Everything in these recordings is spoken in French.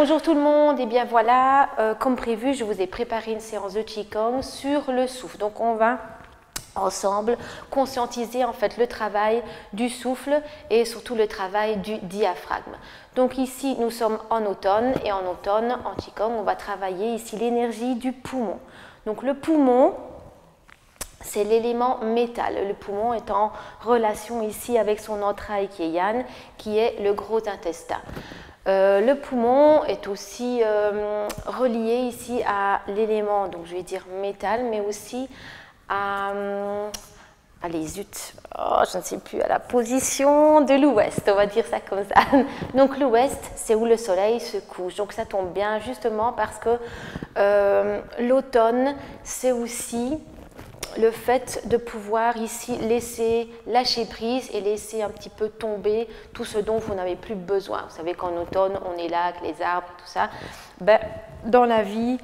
Bonjour tout le monde, et bien voilà, comme prévu, je vous ai préparé une séance de Qigong sur le souffle. Donc on va ensemble conscientiser en fait le travail du souffle et surtout le travail du diaphragme. Donc ici nous sommes en automne et en automne en Qigong on va travailler ici l'énergie du poumon. Donc le poumon, c'est l'élément métal. Le poumon est en relation ici avec son entraille qui est Yang, qui est le gros intestin. Le poumon est aussi relié ici à l'élément, donc je vais dire métal, mais aussi à, allez zut, je ne sais plus, à la position de l'ouest, on va dire ça comme ça. Donc l'ouest, c'est où le soleil se couche, donc ça tombe bien justement parce que l'automne, c'est aussi le fait de pouvoir ici laisser lâcher prise et laisser un petit peu tomber tout ce dont vous n'avez plus besoin. Vous savez qu'en automne, on est là avec les arbres, tout ça. Ben, dans la vie,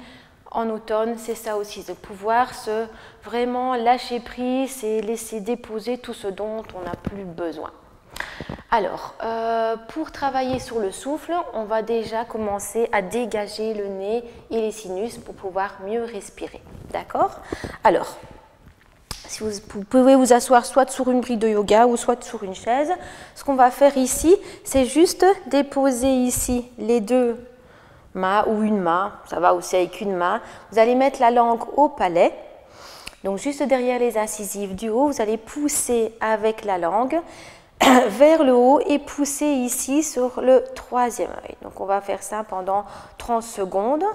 en automne, c'est ça aussi, de pouvoir se vraiment lâcher prise et laisser déposer tout ce dont on n'a plus besoin. Alors, pour travailler sur le souffle, on va déjà commencer à dégager le nez et les sinus pour pouvoir mieux respirer. D'accord? Alors, si vous pouvez vous asseoir soit sur une brique de yoga ou soit sur une chaise. Ce qu'on va faire ici, c'est juste déposer ici les deux mains ou une main, ça va aussi avec une main. Vous allez mettre la langue au palais, donc juste derrière les incisives du haut, vous allez pousser avec la langue vers le haut et pousser ici sur le troisième œil. Donc on va faire ça pendant 30 secondes.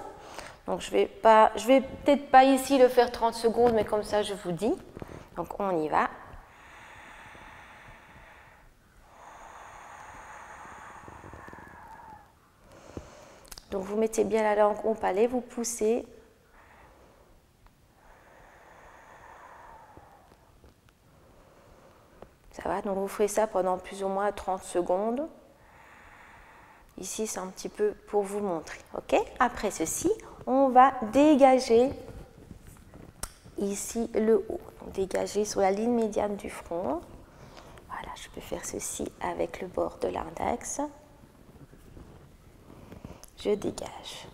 Donc je vais peut-être pas ici le faire 30 secondes, mais comme ça je vous dis. Donc on y va. Donc vous mettez bien la langue au palais, vous poussez. Ça va, donc vous ferez ça pendant plus ou moins 30 secondes. Ici, c'est un petit peu pour vous montrer. Ok? Après ceci, on va dégager ici le haut. Donc, dégager sur la ligne médiane du front. Voilà, je peux faire ceci avec le bord de l'index. Je dégage.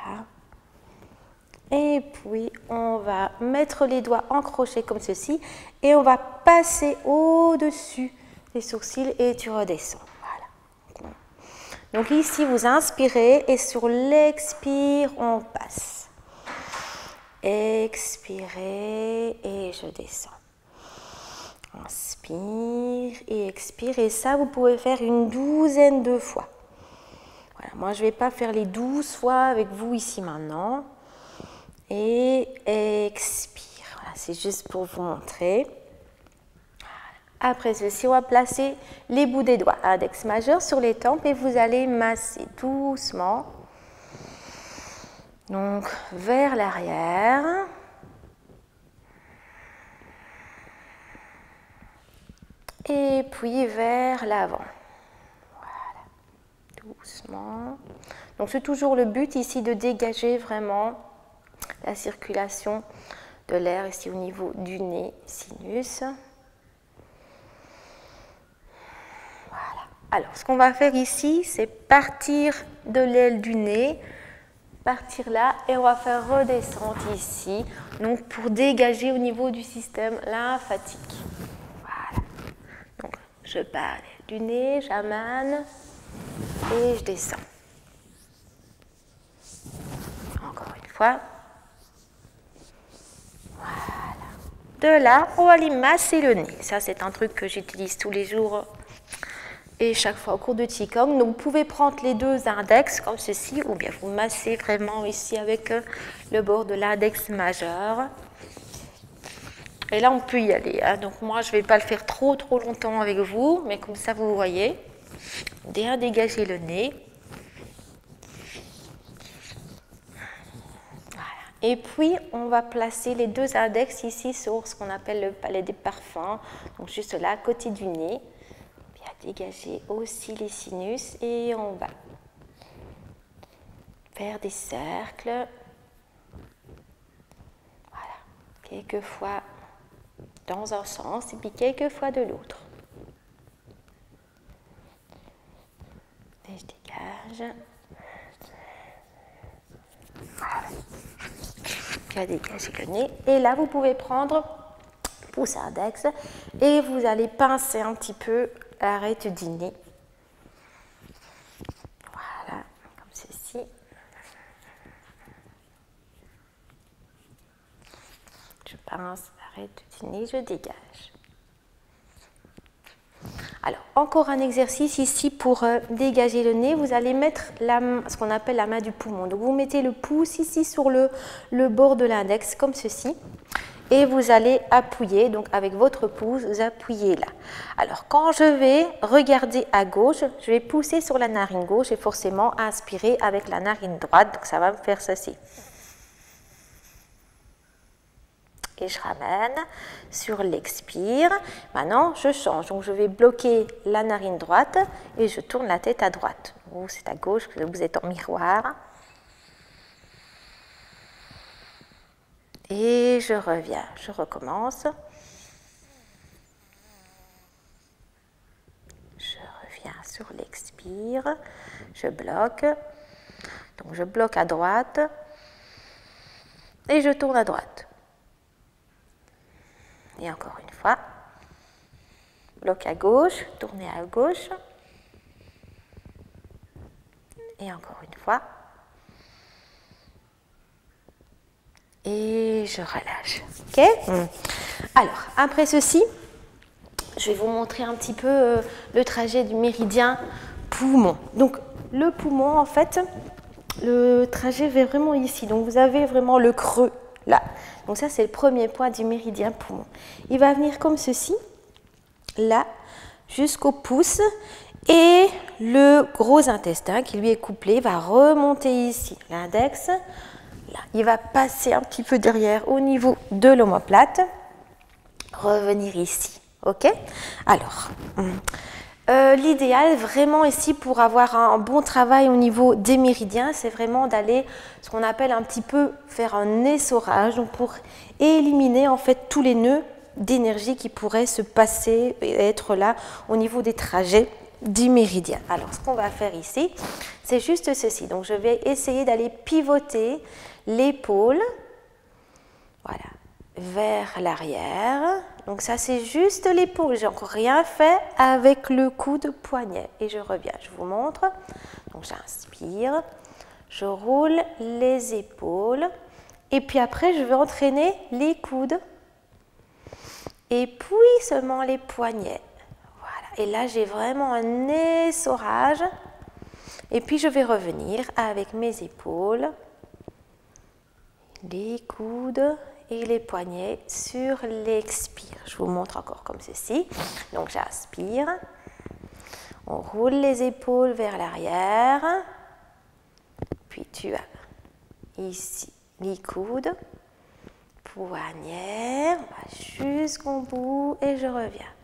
Voilà. Et puis, on va mettre les doigts en crochet comme ceci et on va passer au-dessus des sourcils et tu redescends. Voilà. Donc ici, vous inspirez et sur l'expire, on passe. Expirez et je descends. Inspire et expire. Et ça, vous pouvez faire une douzaine de fois. Voilà. Moi, je ne vais pas faire les 12 fois avec vous ici maintenant. Et expire. Voilà, c'est juste pour vous montrer. Après ceci, on va placer les bouts des doigts, index majeur sur les tempes et vous allez masser doucement. Donc vers l'arrière. Et puis vers l'avant. Voilà. Doucement. Donc c'est toujours le but ici de dégager vraiment la circulation de l'air ici au niveau du nez, sinus. Voilà. Alors, ce qu'on va faire ici, c'est partir de l'aile du nez, partir là, et on va faire redescendre ici, donc pour dégager au niveau du système lymphatique. Voilà. Donc, je pars du nez, j'amène et je descends. Encore une fois. Voilà. De là, on va aller masser le nez. Ça, c'est un truc que j'utilise tous les jours et chaque fois au cours de Qigong. Donc, vous pouvez prendre les deux index comme ceci, ou bien vous massez vraiment ici avec le bord de l'index majeur. Et là, on peut y aller. Hein. Donc, moi, je ne vais pas le faire trop longtemps avec vous, mais comme ça, vous voyez. Bien dégager le nez. Et puis, on va placer les deux index ici sur ce qu'on appelle le palais des parfums, donc juste là, à côté du nez. Bien dégager aussi les sinus et on va faire des cercles. Voilà, quelques fois dans un sens et puis quelques fois de l'autre. dégage. Voilà. Bien dégager le nez. Et là, vous pouvez prendre pouce index et vous allez pincer un petit peu l'arête du nez. Voilà, comme ceci. Je pince l'arête du nez, je dégage. Alors, encore un exercice ici pour dégager le nez. Vous allez mettre ce qu'on appelle la main du poumon. Donc, vous mettez le pouce ici sur le bord de l'index, comme ceci. Et vous allez appuyer, donc avec votre pouce, vous appuyez là. Alors, quand je vais regarder à gauche, je vais pousser sur la narine gauche et forcément inspirer avec la narine droite. Donc, ça va me faire ceci. Et je ramène sur l'expire. Maintenant, je change. Donc, je vais bloquer la narine droite et je tourne la tête à droite. Ou c'est à gauche, vous êtes en miroir. Et je reviens, je recommence. Je reviens sur l'expire. Je bloque. Donc, je bloque à droite. Et je tourne à droite. Et encore une fois, bloc à gauche, tournez à gauche. Et encore une fois. Et je relâche. Ok ? Alors, après ceci, je vais vous montrer un petit peu le trajet du méridien poumon. Donc, le poumon, en fait, le trajet va vraiment ici. Donc, vous avez vraiment le creux là. Donc ça, c'est le premier point du méridien poumon. Il va venir comme ceci, là, jusqu'au pouce. Et le gros intestin, qui lui est couplé, va remonter ici. L'index, là, il va passer un petit peu derrière au niveau de l'omoplate. Revenir ici. OK ? Alors, l'idéal vraiment ici pour avoir un bon travail au niveau des méridiens, c'est vraiment d'aller, ce qu'on appelle un petit peu faire un essorage, donc pour éliminer en fait tous les nœuds d'énergie qui pourraient se passer et être là au niveau des trajets du méridien. Alors ce qu'on va faire ici, c'est juste ceci. Donc je vais essayer d'aller pivoter l'épaule, voilà, vers l'arrière. Donc ça, c'est juste l'épaule. J'ai encore rien fait avec le coude poignet. Et je reviens, je vous montre. Donc j'inspire, je roule les épaules. Et puis après, je vais entraîner les coudes. Et puis seulement les poignets. Voilà. Et là, j'ai vraiment un essorage. Et puis je vais revenir avec mes épaules, les coudes et les poignets sur l'expire. Je vous montre encore comme ceci. Donc j'inspire, on roule les épaules vers l'arrière, puis tu as ici les coudes, poignets, on va jusqu'au bout et je reviens.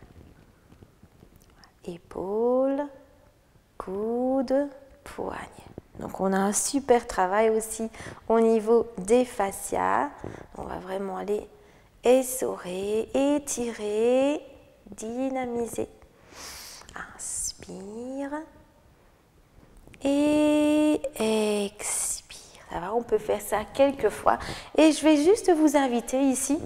Épaules, coudes, poignets. Donc on a un super travail aussi au niveau des fascias. On va vraiment aller essorer, étirer, dynamiser. Inspire et expire. Ça va, on peut faire ça quelques fois. Et je vais juste vous inviter ici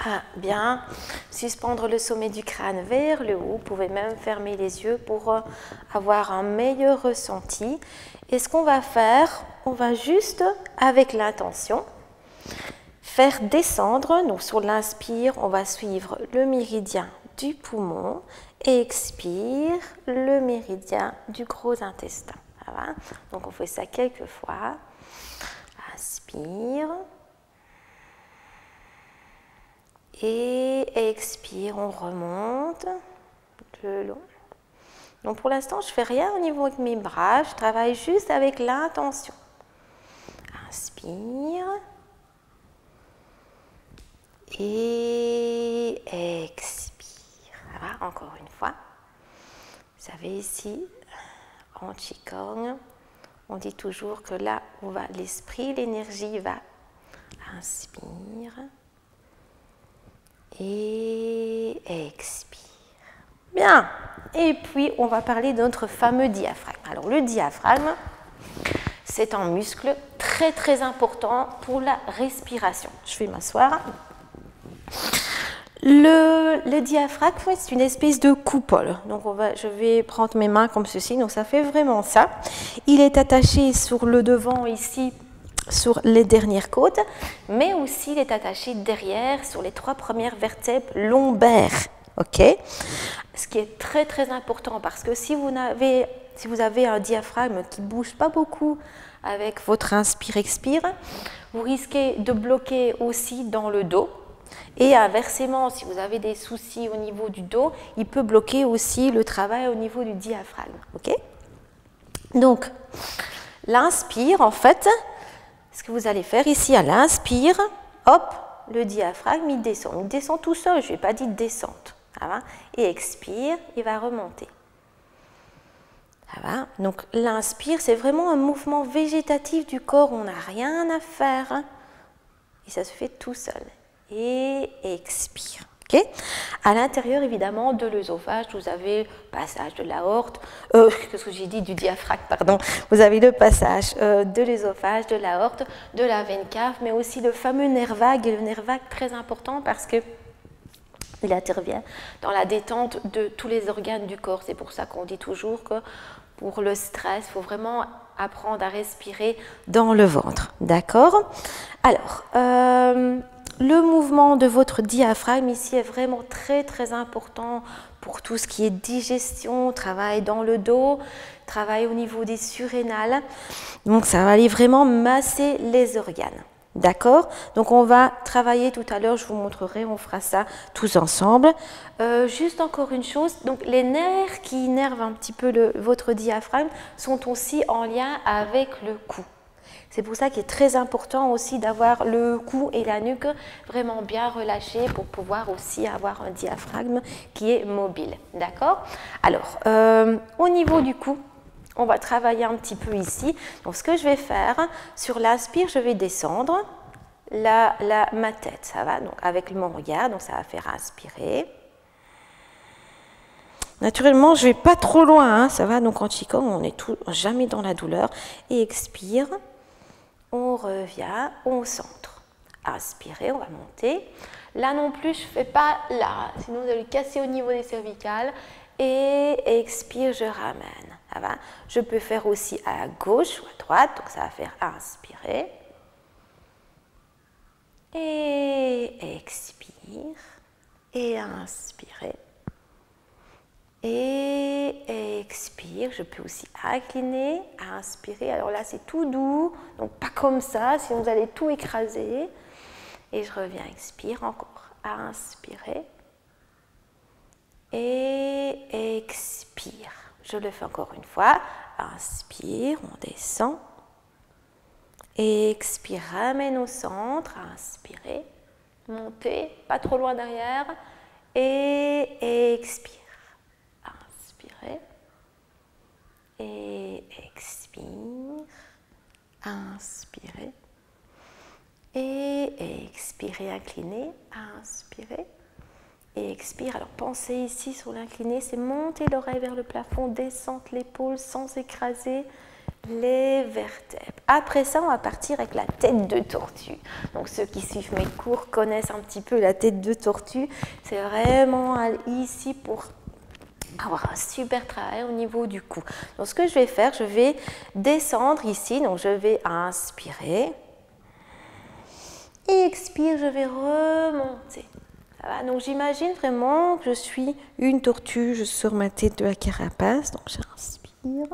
à bien suspendre le sommet du crâne vers le haut. Vous pouvez même fermer les yeux pour avoir un meilleur ressenti. Et ce qu'on va faire, on va juste, avec l'intention, faire descendre. Donc sur l'inspire, on va suivre le méridien du poumon et expire le méridien du gros intestin. Ça va ? Donc on fait ça quelques fois. Inspire. Et expire, on remonte le long. Donc pour l'instant, je ne fais rien au niveau de mes bras, je travaille juste avec l'intention. Inspire. Et expire. Voilà, encore une fois. Vous savez ici, en Qigong, on dit toujours que là où va l'esprit, l'énergie va. Inspire. Et expire. Bien. Et puis, on va parler de notre fameux diaphragme. Alors, le diaphragme, c'est un muscle très, très important pour la respiration. Je vais m'asseoir. Le diaphragme, c'est une espèce de coupole. Donc, je vais prendre mes mains comme ceci. Donc, ça fait vraiment ça. Il est attaché sur le devant ici, sur les dernières côtes, mais aussi il est attaché derrière sur les 3 premières vertèbres lombaires. Ok, ce qui est très très important parce que si vous avez un diaphragme qui ne bouge pas beaucoup avec votre inspire-expire, vous risquez de bloquer aussi dans le dos. Et inversement, si vous avez des soucis au niveau du dos, il peut bloquer aussi le travail au niveau du diaphragme. Ok, donc l'inspire, en fait, ce que vous allez faire ici à l'inspire, hop, le diaphragme il descend tout seul, je ne vais pas dire descente. Et expire, il va remonter. Donc l'inspire, c'est vraiment un mouvement végétatif du corps, on n'a rien à faire. Et ça se fait tout seul. Et expire. Okay. À l'intérieur, évidemment, de l'œsophage, vous avez le passage de l'aorte, qu'est-ce que j'ai dit, du diaphragme, pardon. Vous avez le passage de l'œsophage, de l'aorte, de la veine cave, mais aussi le fameux nerf vague, et le nerf vague très important parce que il intervient dans la détente de tous les organes du corps. C'est pour ça qu'on dit toujours que pour le stress, il faut vraiment apprendre à respirer dans le ventre. D'accord? Alors, le mouvement de votre diaphragme ici est vraiment très très important pour tout ce qui est digestion, travail dans le dos, travail au niveau des surrénales. Donc ça va aller vraiment masser les organes. D'accord? Donc on va travailler tout à l'heure, je vous montrerai, on fera ça tous ensemble. Juste encore une chose, donc les nerfs qui innervent un petit peu votre diaphragme sont aussi en lien avec le cou. C'est pour ça qu'il est très important aussi d'avoir le cou et la nuque vraiment bien relâchés pour pouvoir aussi avoir un diaphragme qui est mobile. D'accord? Alors, au niveau du cou, on va travailler un petit peu ici. Donc, ce que je vais faire, sur l'inspire, je vais descendre ma tête. Ça va? Donc, avec mon regard, donc ça va faire inspirer. Naturellement, je ne vais pas trop loin, hein, ça va? Donc, en Qigong, on n'est jamais dans la douleur. Et expire. On revient, on centre. Inspirez, on va monter. Là non plus, je ne fais pas là, sinon vous allez casser au niveau des cervicales. Et expire, je ramène. Ça va? Je peux faire aussi à gauche ou à droite, donc ça va faire inspirer. Et expire. Et inspirer. Et expire, je peux aussi incliner, inspirer. Alors là, c'est tout doux, donc pas comme ça, sinon vous allez tout écraser. Et je reviens, expire encore, inspirer. Et expire. Je le fais encore une fois. Inspire, on descend. Expire, ramène au centre, inspirez. Montez, pas trop loin derrière. Et expire. Et expire, inspirez, et expirez, inclinez, inspirez, et expire. Alors pensez ici sur l'incliné, c'est monter l'oreille vers le plafond, descendre l'épaule sans écraser les vertèbres. Après ça, on va partir avec la tête de tortue. Donc ceux qui suivent mes cours connaissent un petit peu la tête de tortue. C'est vraiment ici pour avoir un super travail au niveau du cou. Donc ce que je vais faire, je vais descendre ici, donc je vais inspirer et expire, je vais remonter. Ça va? Donc j'imagine vraiment que je suis une tortue sur ma tête de la carapace, donc j'inspire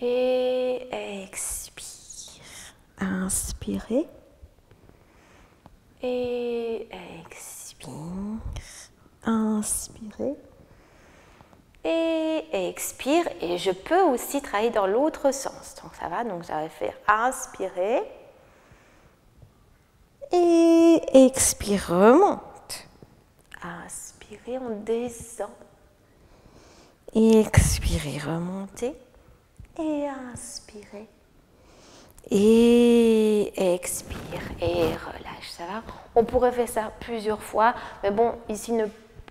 et expire, inspirez et expire. Inspirez et expire, et je peux aussi travailler dans l'autre sens. Donc ça va, donc ça va faire inspirer et expire, remonte. Inspirez, on descend. Et expirez, remontez. Et inspirez. Et expire et relâche, ça va? On pourrait faire ça plusieurs fois, mais bon, ici ne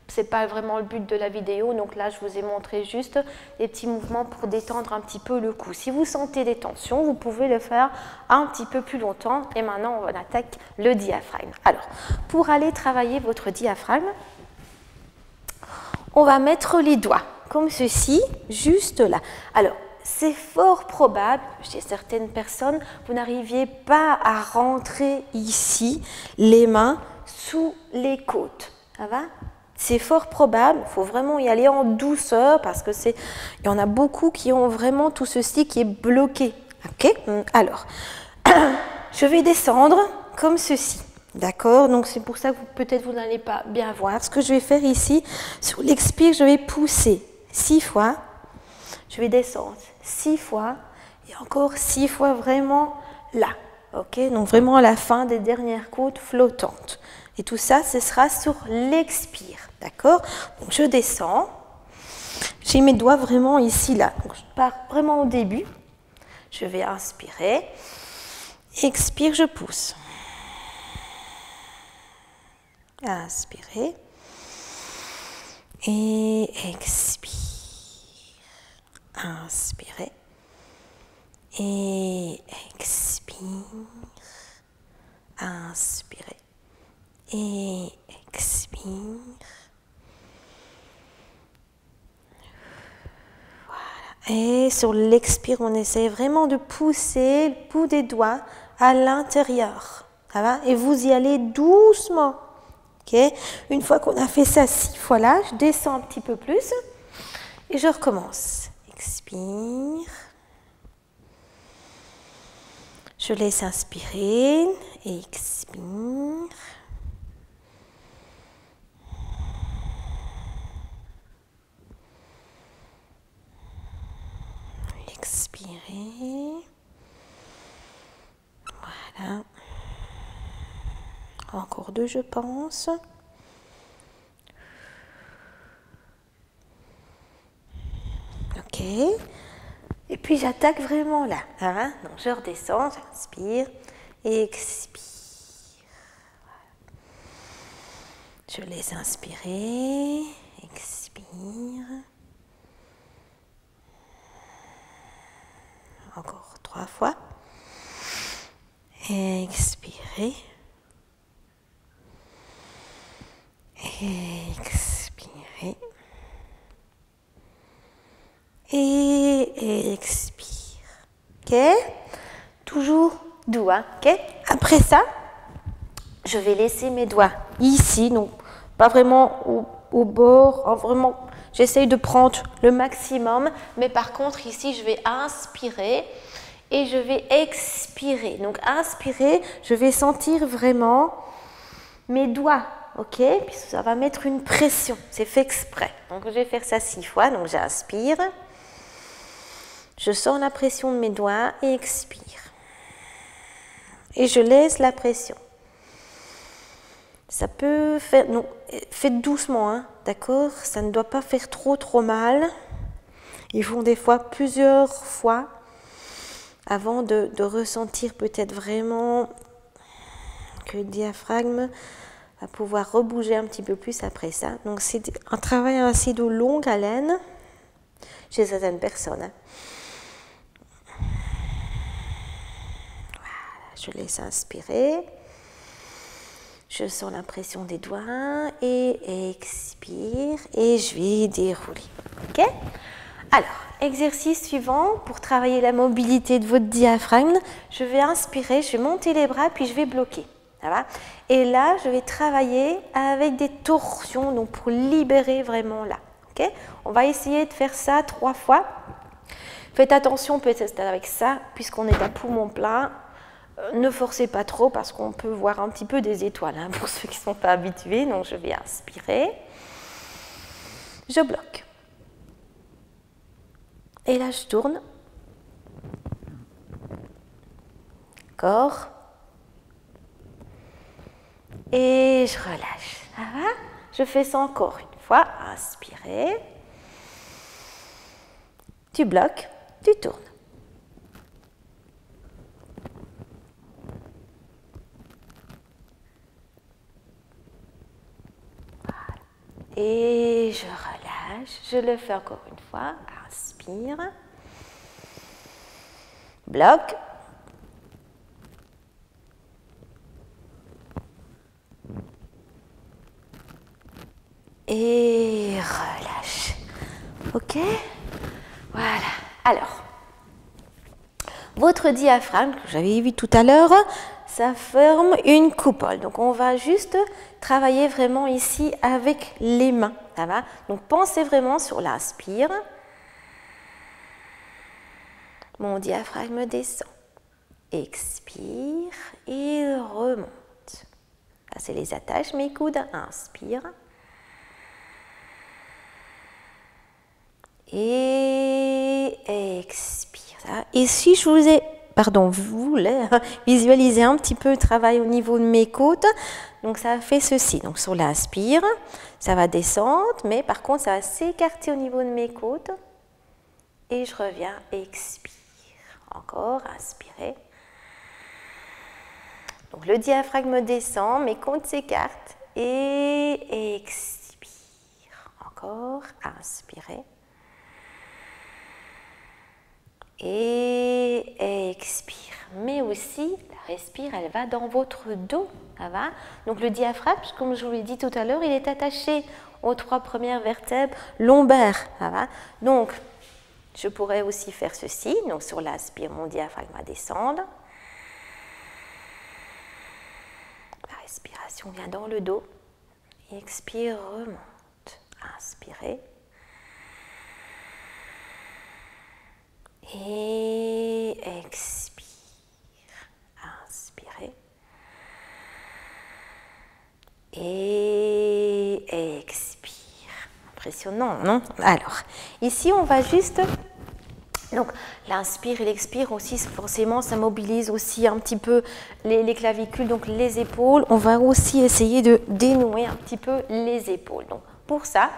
c'est pas vraiment le but de la vidéo, donc là je vous ai montré juste des petits mouvements pour détendre un petit peu le cou. Si vous sentez des tensions, vous pouvez le faire un petit peu plus longtemps. Et maintenant on attaque le diaphragme. Alors, pour aller travailler votre diaphragme, on va mettre les doigts comme ceci, juste là. Alors, c'est fort probable, chez certaines personnes, vous n'arriviez pas à rentrer ici les mains sous les côtes. Ça va? C'est fort probable, il faut vraiment y aller en douceur parce que il y en a beaucoup qui ont vraiment tout ceci qui est bloqué. Ok? Alors, je vais descendre comme ceci. D'accord? Donc c'est pour ça que peut-être vous n'allez pas bien voir. Ce que je vais faire ici, sur l'expire, je vais pousser 6 fois. Je vais descendre 6 fois et encore 6 fois vraiment là. Ok? Donc vraiment à la fin des dernières côtes flottantes. Et tout ça, ce sera sur l'expire. D'accord? Donc je descends. J'ai mes doigts vraiment ici, là. Donc je pars vraiment au début. Je vais inspirer. Expire, je pousse. Inspirez. Et expire. Inspirez. Et expire. Inspirez. Et expire. Voilà. Et sur l'expire, on essaie vraiment de pousser le bout des doigts à l'intérieur. Ça va? Et vous y allez doucement. Okay? Une fois qu'on a fait ça 6 fois là, je descends un petit peu plus et je recommence. Expire. Je laisse inspirer et expire. Expirez. Voilà. Encore 2, je pense. Ok. Et puis j'attaque vraiment là. Hein? Donc je redescends, j'inspire et expire. Voilà. Je laisse inspirer, expire. Encore 3 fois. Expirez. Expirez. Et expire. Ok? Toujours doux. Hein? Ok? Après ça, je vais laisser mes doigts ici, donc pas vraiment au bord, vraiment, j'essaye de prendre le maximum, mais par contre ici, je vais inspirer et je vais expirer. Donc inspirer, je vais sentir vraiment mes doigts. Ok, puis ça va mettre une pression, c'est fait exprès. Donc je vais faire ça 6 fois, donc j'inspire, je sens la pression de mes doigts et expire. Et je laisse la pression. Ça peut faire, non, faites doucement, hein, d'accord? Ça ne doit pas faire trop mal. Ils font des fois plusieurs fois avant de ressentir peut-être vraiment que le diaphragme va pouvoir rebouger un petit peu plus après ça. Donc c'est un travail assez de longue haleine chez certaines personnes. Hein. Voilà, je laisse inspirer. Je sens la pression des doigts et expire et je vais dérouler. Ok? Alors, exercice suivant, pour travailler la mobilité de votre diaphragme, je vais inspirer, je vais monter les bras puis je vais bloquer. Ça va? Et là, je vais travailler avec des torsions, donc pour libérer vraiment là. Okay? On va essayer de faire ça 3 fois. Faites attention peut-être avec ça, puisqu'on est à poumon plein. Ne forcez pas trop parce qu'on peut voir un petit peu des étoiles hein, pour ceux qui ne sont pas habitués. Donc je vais inspirer. Je bloque. Et là, je tourne. D'accord. Et je relâche. Ça va? Je fais ça encore une fois. Inspirez. Tu bloques, tu tournes. Voilà. Et je relâche. Je le fais encore une fois. Inspire. Bloc. Et relâche. Ok? Voilà. Alors, votre diaphragme, que j'avais vu tout à l'heure, ça forme une coupole. Donc, on va juste travailler vraiment ici avec les mains. Ça va? Donc, pensez vraiment sur l'inspire. Mon diaphragme descend. Expire et remonte. Ça, c'est les attaches, mes coudes. Inspire. Et expire. Et si je vous ai, vous voulez visualiser un petit peu le travail au niveau de mes côtes, donc ça fait ceci. Donc sur l'inspire, ça va descendre, mais par contre ça va s'écarter au niveau de mes côtes. Et je reviens, expire. Encore, inspirez. Donc le diaphragme descend, mes côtes s'écartent et expire. Encore, inspirez. Et expire. Mais aussi, la respire, elle va dans votre dos. Ça va? Donc le diaphragme, comme je vous l'ai dit tout à l'heure, il est attaché aux 3 premières vertèbres lombaires. Ça va? Donc, je pourrais aussi faire ceci. Donc sur l'inspire, mon diaphragme va descendre. La respiration vient dans le dos. Expire, remonte. Inspirez. Et expire. Inspirez. Et expire. Impressionnant, non? Alors, ici, on va juste... Donc, l'inspire et l'expire aussi, forcément, ça mobilise aussi un petit peu les clavicules, donc les épaules. On va aussi essayer de dénouer un petit peu les épaules. Donc, pour ça...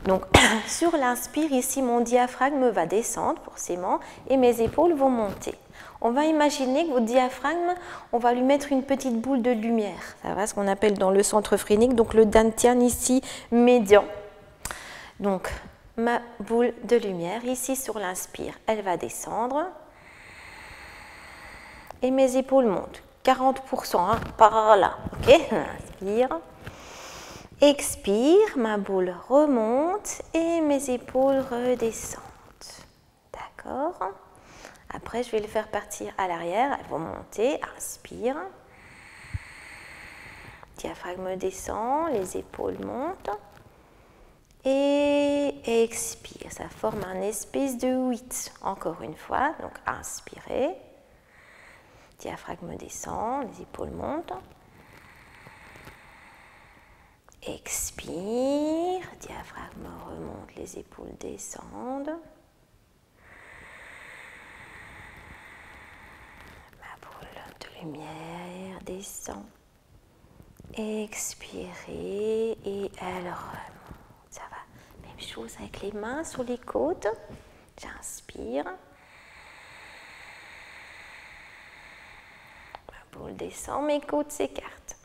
Donc, sur l'inspire, ici, mon diaphragme va descendre, forcément, et mes épaules vont monter. On va imaginer que votre diaphragme, on va lui mettre une petite boule de lumière. Ça va, ce qu'on appelle dans le centre phrénique, donc le dantian ici, médian. Donc, ma boule de lumière, ici, sur l'inspire, elle va descendre. Et mes épaules montent. 40%, hein, par là. Ok, inspire. Expire, ma boule remonte et mes épaules redescendent. D'accord? Après, je vais le faire partir à l'arrière. Elles vont monter. Inspire. Diaphragme descend, les épaules montent. Et expire. Ça forme un espèce de 8. Encore une fois. Donc, inspirez. Diaphragme descend, les épaules montent. Expire, diaphragme remonte, les épaules descendent. Ma boule de lumière descend. Expirez et elle remonte. Ça va. Même chose avec les mains sur les côtes. J'inspire. Ma boule descend, mes côtes s'écartent.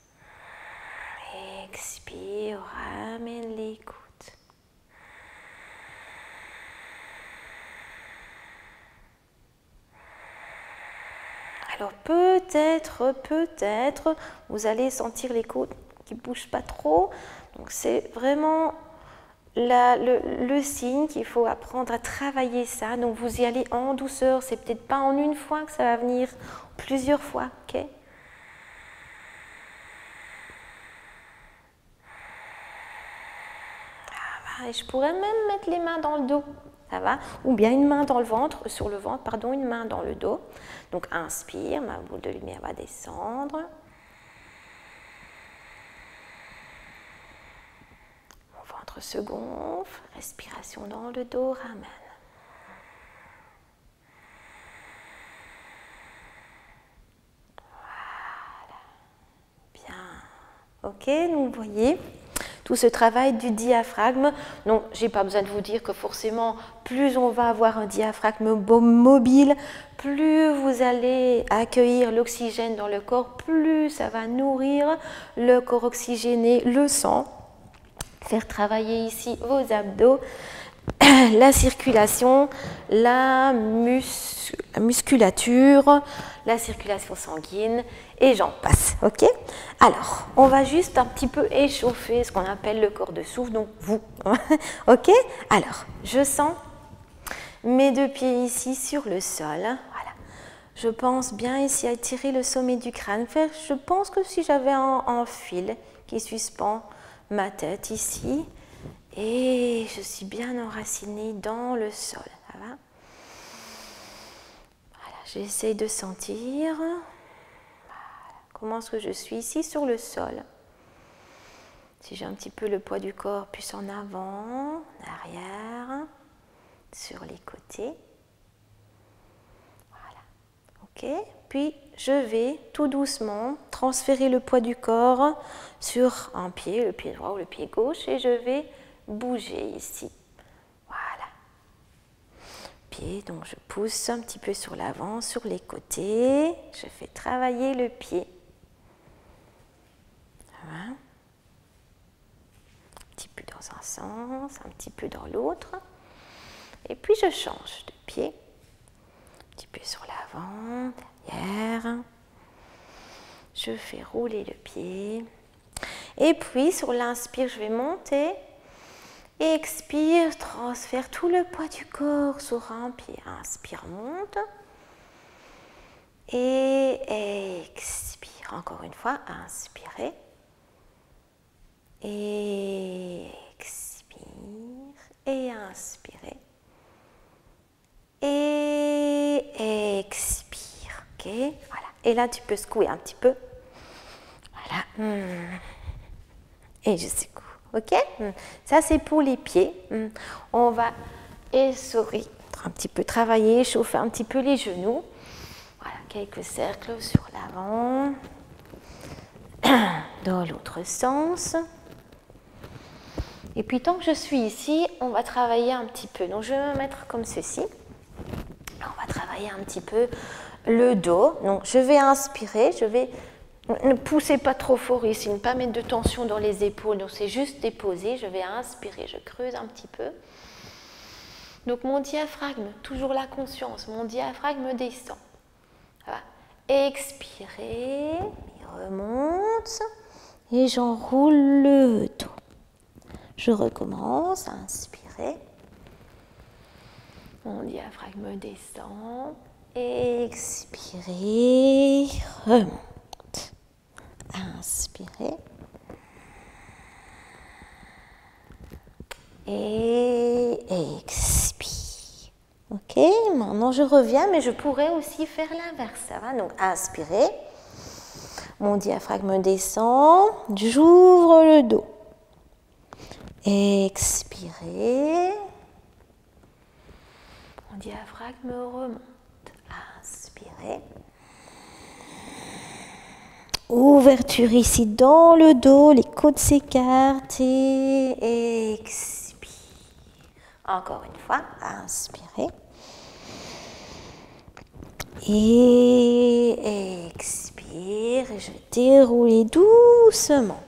Expire, ramène les côtes. Alors peut-être, vous allez sentir les côtes qui ne bougent pas trop. Donc c'est vraiment le signe qu'il faut apprendre à travailler ça. Donc vous y allez en douceur. C'est peut-être pas en une fois que ça va venir, plusieurs fois, ok? Et je pourrais même mettre les mains dans le dos, ça va? Ou bien une main dans le ventre, sur le ventre, pardon, une main dans le dos. Donc inspire, ma boule de lumière va descendre. Mon ventre se gonfle, respiration dans le dos, ramène. Voilà. Bien. Ok, donc vous voyez tout ce travail du diaphragme. Donc, je n'ai pas besoin de vous dire que forcément, plus on va avoir un diaphragme mobile, plus vous allez accueillir l'oxygène dans le corps, plus ça va nourrir le corps oxygéné, le sang. faire travailler ici vos abdos, la circulation, la musculature, la circulation sanguine et j'en passe, ok? Alors, on va juste un petit peu échauffer ce qu'on appelle le corps de souffle, donc vous, ok? Alors, je sens mes deux pieds ici sur le sol, voilà. Je pense bien ici à étirer le sommet du crâne, je pense que si j'avais un fil qui suspend ma tête ici, et je suis bien enracinée dans le sol, ça va? Voilà, j'essaie de sentir comment est-ce que je suis ici sur le sol. Si j'ai un petit peu le poids du corps plus en avant, en arrière, sur les côtés. Voilà, ok. Puis je vais tout doucement transférer le poids du corps sur un pied, le pied droit ou le pied gauche, et je vais bouger ici. Voilà. Pied, donc je pousse un petit peu sur l'avant, sur les côtés. Je fais travailler le pied. Voilà. Un petit peu dans un sens, un petit peu dans l'autre. Et puis je change de pied. Un petit peu sur l'avant, derrière. Je fais rouler le pied. Et puis sur l'inspire, je vais monter. Expire, transfère tout le poids du corps sur un pied. Inspire, monte. Et expire. Encore une fois, inspirez. Et expire. Et inspirez. Et expire. Ok, voilà. Et là, tu peux secouer un petit peu. Voilà. Et je secoue. Ok, ça c'est pour les pieds. On va essorer, un petit peu travailler, chauffer un petit peu les genoux. Voilà, quelques cercles sur l'avant, dans l'autre sens. Et puis tant que je suis ici, on va travailler un petit peu. Donc je vais me mettre comme ceci. On va travailler un petit peu le dos. Donc je vais inspirer, je vais... Ne poussez pas trop fort ici, ne pas mettre de tension dans les épaules, donc c'est juste déposer. Je vais inspirer, je creuse un petit peu. Donc mon diaphragme, toujours la conscience, mon diaphragme descend. Voilà. Expirez, il remonte et j'enroule le dos. Je recommence à inspirer. Mon diaphragme descend. Expirez, remonte. Inspirez. Et expire. Ok, maintenant je reviens, mais je pourrais aussi faire l'inverse. Ça va? Donc inspirez. Mon diaphragme descend. J'ouvre le dos. Expirez. Mon diaphragme remonte. Inspirez. Ouverture ici dans le dos, les côtes s'écartent et expire. Encore une fois, inspirez. Et expire. Et je vais dérouler doucement.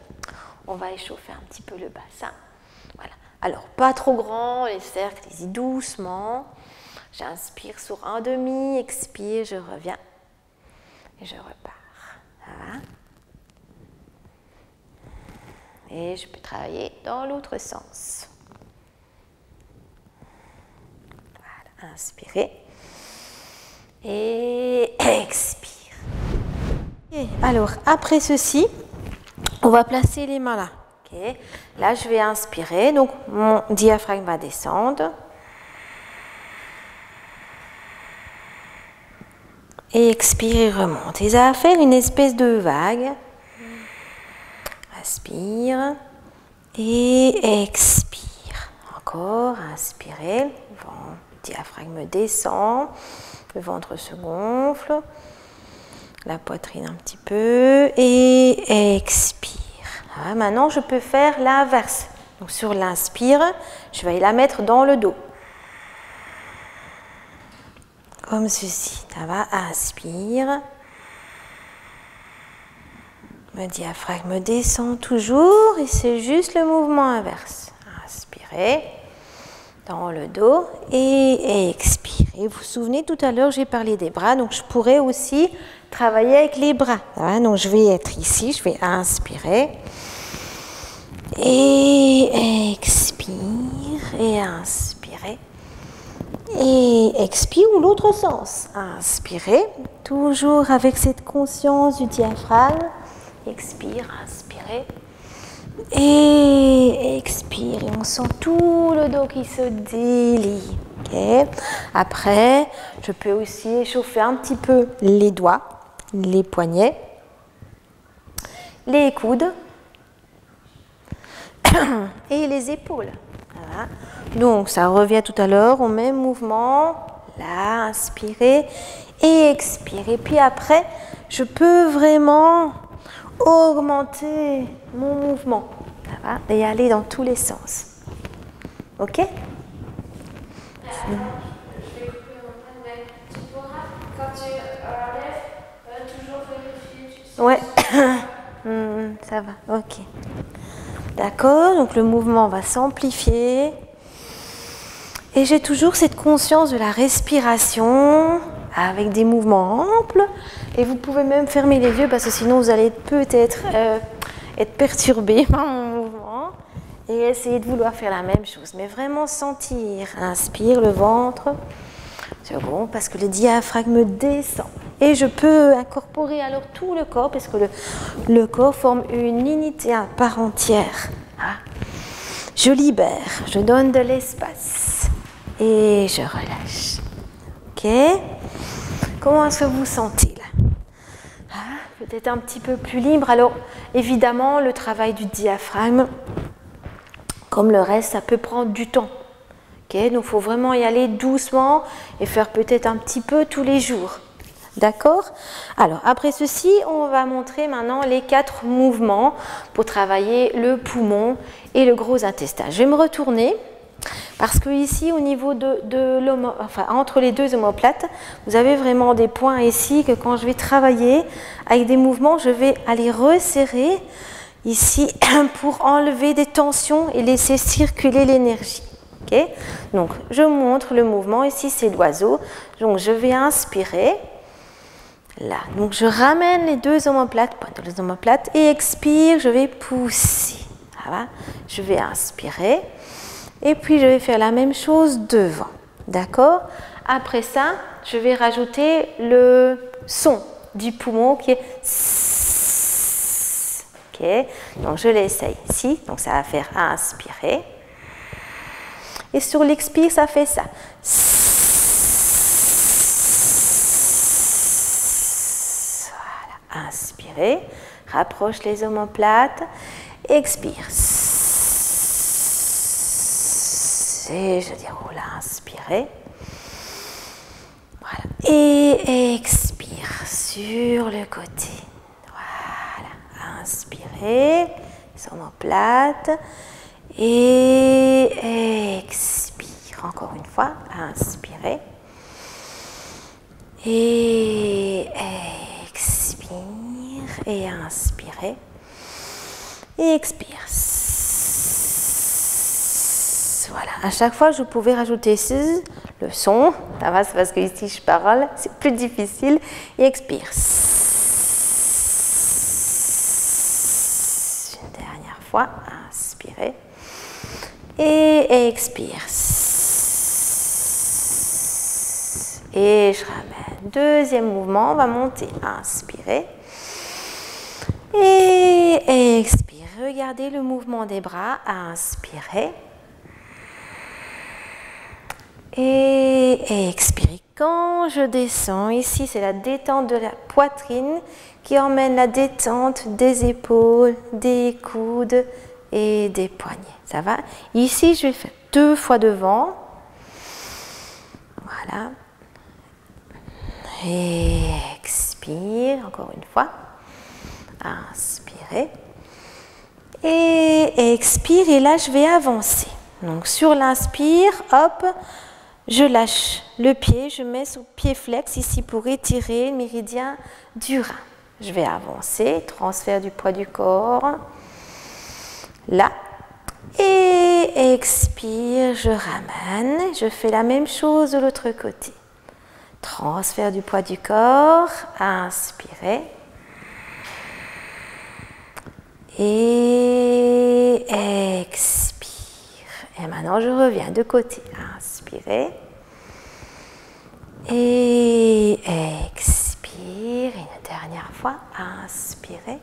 On va échauffer un petit peu le bassin. Voilà. Alors, pas trop grand, les cercles, allez-y doucement. J'inspire sur un demi, expire, je reviens et je repars. Ça va? Et je peux travailler dans l'autre sens. Voilà, inspirez et expire. Et alors, après ceci, on va placer les mains là. Okay. Là, je vais inspirer, donc mon diaphragme va descendre. Et expire et remonte. Et ça va faire une espèce de vague. Inspire et expire. Encore, inspirez. Le diaphragme descend. Le ventre se gonfle. La poitrine un petit peu. Et expire. Ah, maintenant, je peux faire l'inverse. Donc sur l'inspire, je vais la mettre dans le dos. Comme ceci, ça va, inspire, Le diaphragme descend toujours et c'est juste le mouvement inverse. Inspirez dans le dos et expirez. Vous vous souvenez, tout à l'heure, j'ai parlé des bras, donc je pourrais aussi travailler avec les bras. Donc je vais être ici, je vais inspirer et expire et inspirer et expire ou l'autre sens. Inspirez, toujours avec cette conscience du diaphragme. Expire, inspirez et expire. Et on sent tout le dos qui se délie. Okay. Après, je peux aussi échauffer un petit peu les doigts, les poignets, les coudes et les épaules. Voilà. Donc, ça revient tout à l'heure au même mouvement. Là, inspirez et expirez. Puis après, je peux vraiment augmenter mon mouvement. Ça va, et aller dans tous les sens. Ok? Je vais couper mon point, mais tu pourras, quand tu enlèves, toujours vérifier. Ouais. Ça va, ok. D'accord, donc le mouvement va s'amplifier. Et j'ai toujours cette conscience de la respiration avec des mouvements amples. Et vous pouvez même fermer les yeux parce que sinon vous allez peut-être être perturbé par mon mouvement. Et essayer de vouloir faire la même chose. Mais vraiment sentir. Inspire le ventre. Second, parce que le diaphragme descend. Et je peux incorporer alors tout le corps parce que le corps forme une unité à part entière. Je libère, je donne de l'espace. Et je relâche. Ok? Comment est-ce que vous vous sentez là? Peut-être un petit peu plus libre. Alors, évidemment, le travail du diaphragme, comme le reste, ça peut prendre du temps. Okay? Donc, il faut vraiment y aller doucement et faire peut-être un petit peu tous les jours. D'accord? Alors, après ceci, on va montrer maintenant les 4 mouvements pour travailler le poumon et le gros intestin. Je vais me retourner. Parce que ici, au niveau entre les deux omoplates, vous avez vraiment des points ici que quand je vais travailler avec des mouvements, je vais aller resserrer ici pour enlever des tensions et laisser circuler l'énergie. Okay? Donc, je montre le mouvement. Ici, c'est l'oiseau. Donc, je vais inspirer. Là. Donc, je ramène les deux omoplates, pointe de les omoplates, et expire. Je vais pousser. Voilà. Je vais inspirer. Et puis, je vais faire la même chose devant. D'accord? Après ça, je vais rajouter le son du poumon qui est S. OK? Donc, je l'essaye ici. Donc, ça va faire inspirer. Et sur l'expire, ça fait ça. Voilà. Inspirez. Rapproche les omoplates. Expire. Et je déroule, inspirez. Voilà. Et expire sur le côté. Voilà. Inspirez, omoplate. Et expire. Encore une fois, inspirez. Et expire. Et inspirez. Et expire. Voilà, à chaque fois, je pouvais rajouter le son. Ça va, c'est parce que ici, je parle, c'est plus difficile. Et expire. Une dernière fois, inspirez. Et expire. Et je ramène. Deuxième mouvement, on va monter. Inspirez. Et expire. Regardez le mouvement des bras. Inspirez. Et expirez. Quand je descends, ici c'est la détente de la poitrine qui emmène la détente des épaules, des coudes et des poignets. Ça va? Ici je vais faire 2 fois devant. Voilà. Et expire encore une fois. Inspirez. Et expire et là je vais avancer. Donc sur l'inspire, hop. Je lâche le pied, je mets sur pied flex ici pour étirer le méridien du rein. Je vais avancer, transfert du poids du corps. Là. Et expire, je ramène. Je fais la même chose de l'autre côté. Transfert du poids du corps. Inspirez. Et expire. Et maintenant, je reviens de côté. Inspirez. Et expire. Une dernière fois. Inspirez.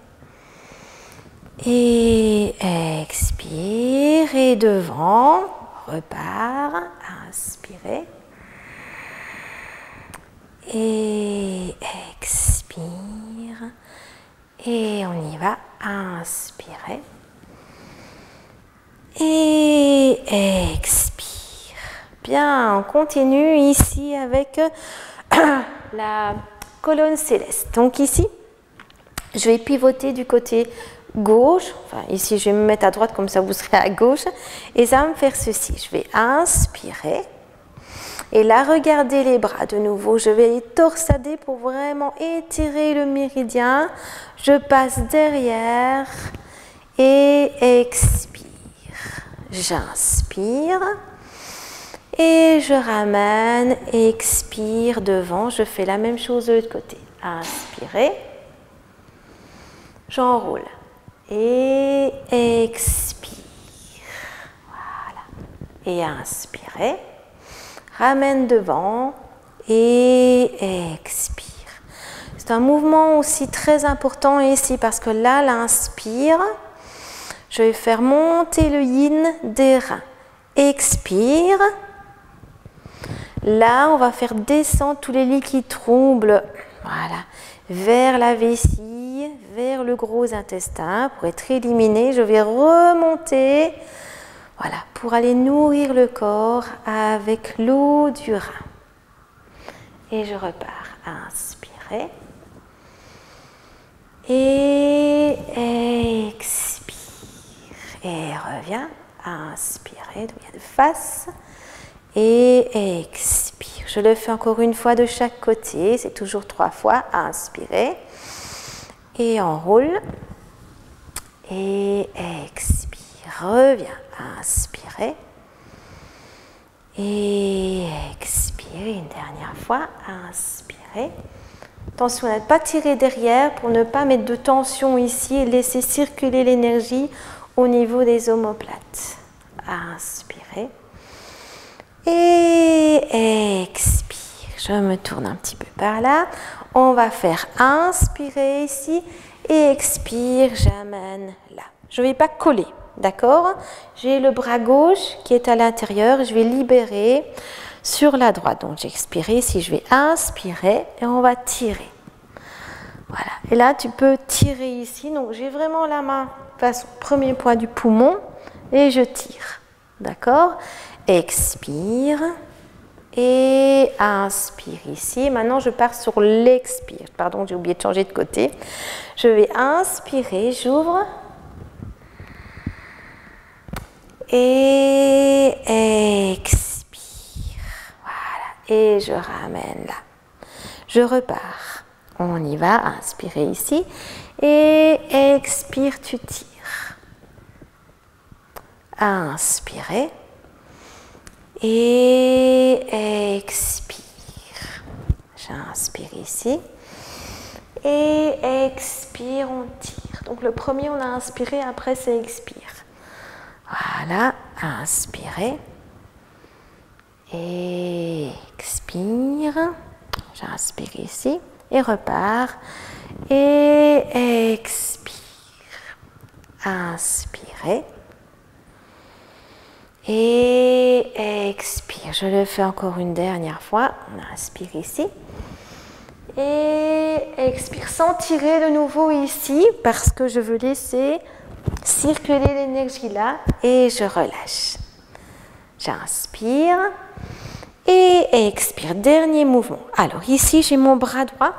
Et expire. Et devant. Repart. Inspirez. Et expire. Et on y va. Inspirez. Et expire. Bien, on continue ici avec la colonne céleste. Donc ici, je vais pivoter du côté gauche. Enfin, ici, je vais me mettre à droite, comme ça vous serez à gauche. Et ça va me faire ceci. Je vais inspirer. Et là, regardez les bras de nouveau. Je vais torsader pour vraiment étirer le méridien. Je passe derrière et expire. J'inspire et je ramène, expire devant. Je fais la même chose de l'autre côté. Inspirez, j'enroule et expire. Voilà. Et inspirez, ramène devant et expire. C'est un mouvement aussi très important ici parce que là, l'inspire. Je vais faire monter le yin des reins. Expire. Là, on va faire descendre tous les liquides troubles. Voilà. Vers la vessie, vers le gros intestin. Pour être éliminé, je vais remonter. Voilà. Pour aller nourrir le corps avec l'eau du rein. Et je repars. Inspirez. Et expire. Et reviens, inspirez, de face, et expire. Je le fais encore une fois de chaque côté, c'est toujours 3 fois, inspirez, et enroule, et expire, reviens, inspirez, et expire, une dernière fois, inspirez. Attention à ne pas tirer derrière pour ne pas mettre de tension ici et laisser circuler l'énergie au niveau des omoplates. Inspirez. Et expire. Je me tourne un petit peu par là. On va faire inspirer ici et expire. J'amène là. Je ne vais pas coller, d'accord? J'ai le bras gauche qui est à l'intérieur. Je vais libérer sur la droite. Donc j'expire ici. Je vais inspirer et on va tirer. Voilà. Et là, tu peux tirer ici. Donc j'ai vraiment la main face au premier point du poumon et je tire. D'accord? Expire et inspire ici. Maintenant, je pars sur l'expire. Pardon, j'ai oublié de changer de côté. Je vais inspirer, j'ouvre et expire. Voilà. Et je ramène là. Je repars. On y va. Inspirez ici et expire, tu tires. Inspirez et expire. J'inspire ici et expire, on tire. Donc le premier, on a inspiré, après c'est expire. Voilà, inspirez et expire. J'inspire ici et repars et expire. Inspirez. Et expire. Je le fais encore une dernière fois. On inspire ici. Et expire. Sans tirer de nouveau ici parce que je veux laisser circuler l'énergie là. Et je relâche. J'inspire. Et expire. Dernier mouvement. Alors ici, j'ai mon bras droit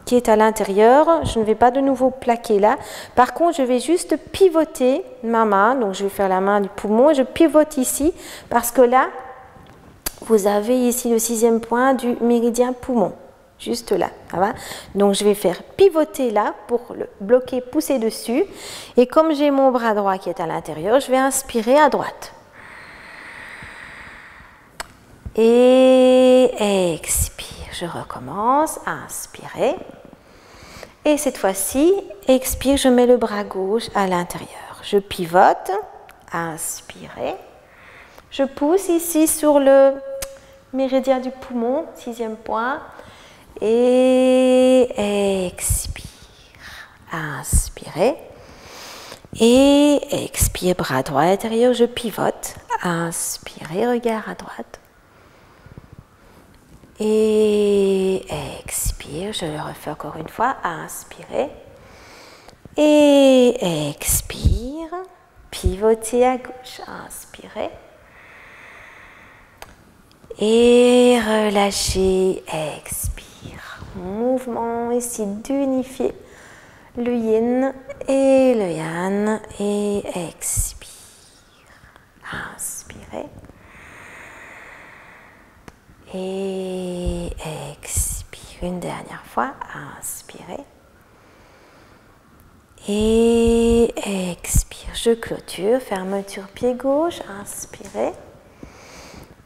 qui est à l'intérieur. Je ne vais pas de nouveau plaquer là. Par contre, je vais juste pivoter ma main. Donc, je vais faire la main du poumon et je pivote ici parce que là, vous avez ici le 6e point du méridien poumon. juste là. Ça va? Donc je vais faire pivoter là pour le bloquer, pousser dessus. Et comme j'ai mon bras droit qui est à l'intérieur, je vais inspirer à droite. Et expire, je recommence, inspirer. Et cette fois-ci, expire, je mets le bras gauche à l'intérieur. Je pivote, inspirer. Je pousse ici sur le méridien du poumon, 6e point. Et expire, inspirer. Et expire, bras droit à l'intérieur, je pivote, inspirer, regard à droite. Et expire, je le refais encore une fois, inspirer. Et expire, pivoter à gauche, inspirer. Et relâcher, expire. Mouvement ici d'unifier le yin et le yang. Et expire, inspirer. Et expire une dernière fois, inspirez. Et expire, je clôture, fermeture pied gauche, inspirez.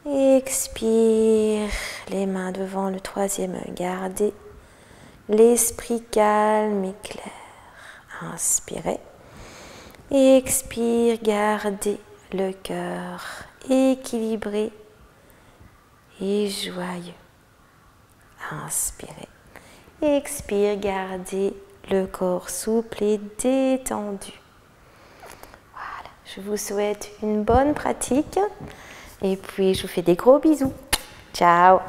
Expire, les mains devant le 3e œil, gardez l'esprit calme et clair. Inspirez. Expire, gardez le cœur équilibré et joyeux. Inspirez. Expire, gardez le corps souple et détendu. Voilà, je vous souhaite une bonne pratique et puis je vous fais des gros bisous. Ciao!